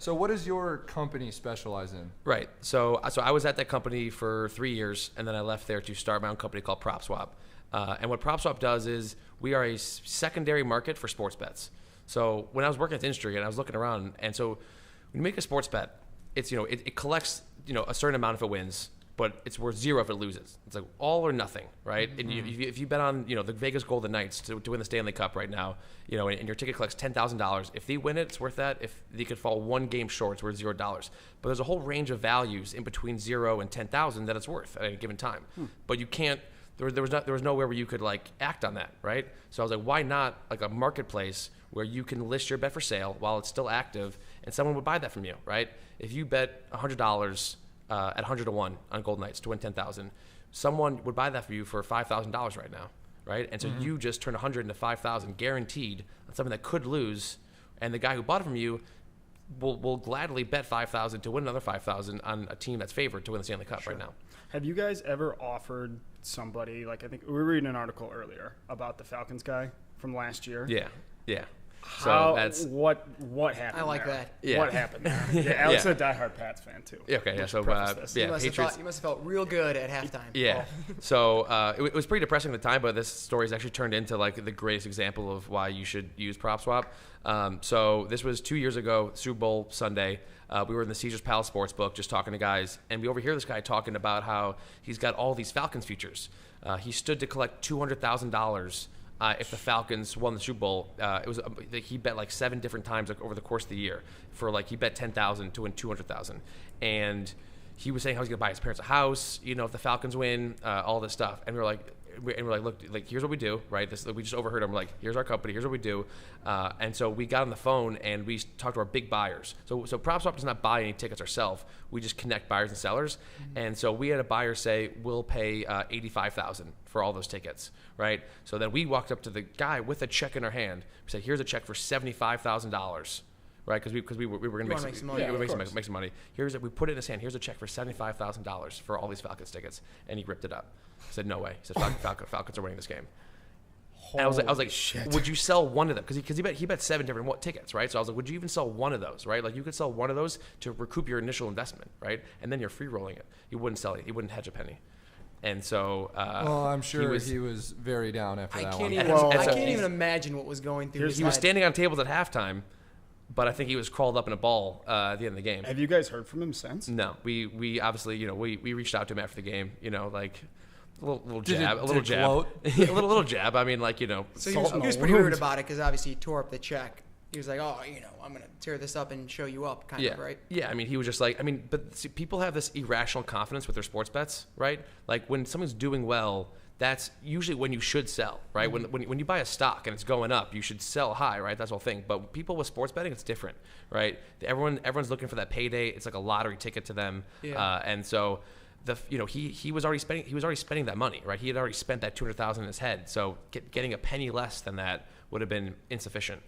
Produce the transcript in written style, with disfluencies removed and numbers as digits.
So what does your company specialize in? Right. So I was at that company for 3 years, and then I left there to start my own company called PropSwap. And what PropSwap does is we are a secondary market for sports bets. So when I was working at the industry and I was looking around, and so when you make a sports bet, it's, it collects, a certain amount if it wins, but it's worth zero if it loses. It's like all or nothing, right? And if you bet on, the Vegas Golden Knights to win the Stanley Cup right now, and your ticket collects $10,000, if they win it, it's worth that. If they could fall one game short, it's worth $0. But there's a whole range of values in between 0 and 10,000 that it's worth at any given time. But you can't. There was nowhere where you could act on that, right? So I was like, why not a marketplace where you can list your bet for sale while it's still active, and someone would buy that from you, right? If you bet $100 at 100 to 1 on Golden Knights to win 10,000, someone would buy that for you for $5,000 right now, right? And so you just turn 100 into 5,000 guaranteed on something that could lose, and the guy who bought it from you will gladly bet 5,000 to win another 5,000 on a team that's favored to win the Stanley Cup right now. Have you guys ever offered somebody, I think we were reading an article earlier about the Falcons guy from last year? Yeah. What happened? I like there? that. Yeah. What happened there? Yeah, Alex is a diehard Pats fan too. Yeah, okay, yeah. So You must, Patriots. you must have felt real good at halftime. Yeah. So it was pretty depressing at the time, but this story has actually turned into the greatest example of why you should use PropSwap. So this was 2 years ago, Super Bowl Sunday. We were in the Caesars Palace Sportsbook just talking to guys, and we overhear this guy talking about how he's got all these Falcons futures. He stood to collect $200,000 if the Falcons won the Super Bowl. He bet 7 different times over the course of the year. He bet 10,000 to win 200,000, and he was saying how he's gonna buy his parents a house. If the Falcons win, all this stuff. And we're like, look, here's what we do, right? We just overheard him. We're like, here's our company. Here's what we do. And so we got on the phone and we talked to our big buyers. So PropSwap does not buy any tickets ourselves. We just connect buyers and sellers. And so we had a buyer say, we'll pay $85,000 for all those tickets, right? So then we walked up to the guy with a check in our hand. We said, here's a check for $75,000. Right, because we were going to make some money. Make some money. We put it in his hand. Here's a check for $75,000 for all these Falcons tickets, and he ripped it up. He said, "No way." He said, "Falcons are winning this game." And I was like, shit. "Would you sell one of them?" Because he bet 7 different tickets, right? So I was like, "Would you even sell one of those?" Right? You could sell one of those to recoup your initial investment, right? And then you're free rolling it. You wouldn't sell it. You wouldn't hedge a penny. And so, I'm sure he was very down after that one. I can't even imagine what was going through his head. He was standing on tables at halftime. But I think he was crawled up in a ball at the end of the game. Have you guys heard from him since? No, we obviously we reached out to him after the game. A little Did jab, it a little jab, gloat? a little jab. I mean, So he was pretty rude about it because obviously he tore up the check. He was like, "Oh, I'm gonna tear this up and show you up," kind of, right? Yeah, I mean, he was just but see, people have this irrational confidence with their sports bets, right? When someone's doing well, that's usually when you should sell, right? When you buy a stock and it's going up, you should sell high, right? That's the whole thing. But people with sports betting, it's different, right? Everyone's looking for that payday. It's like a lottery ticket to them, and so he was already spending that money, right? He had already spent that $200,000 in his head, so getting a penny less than that would have been insufficient.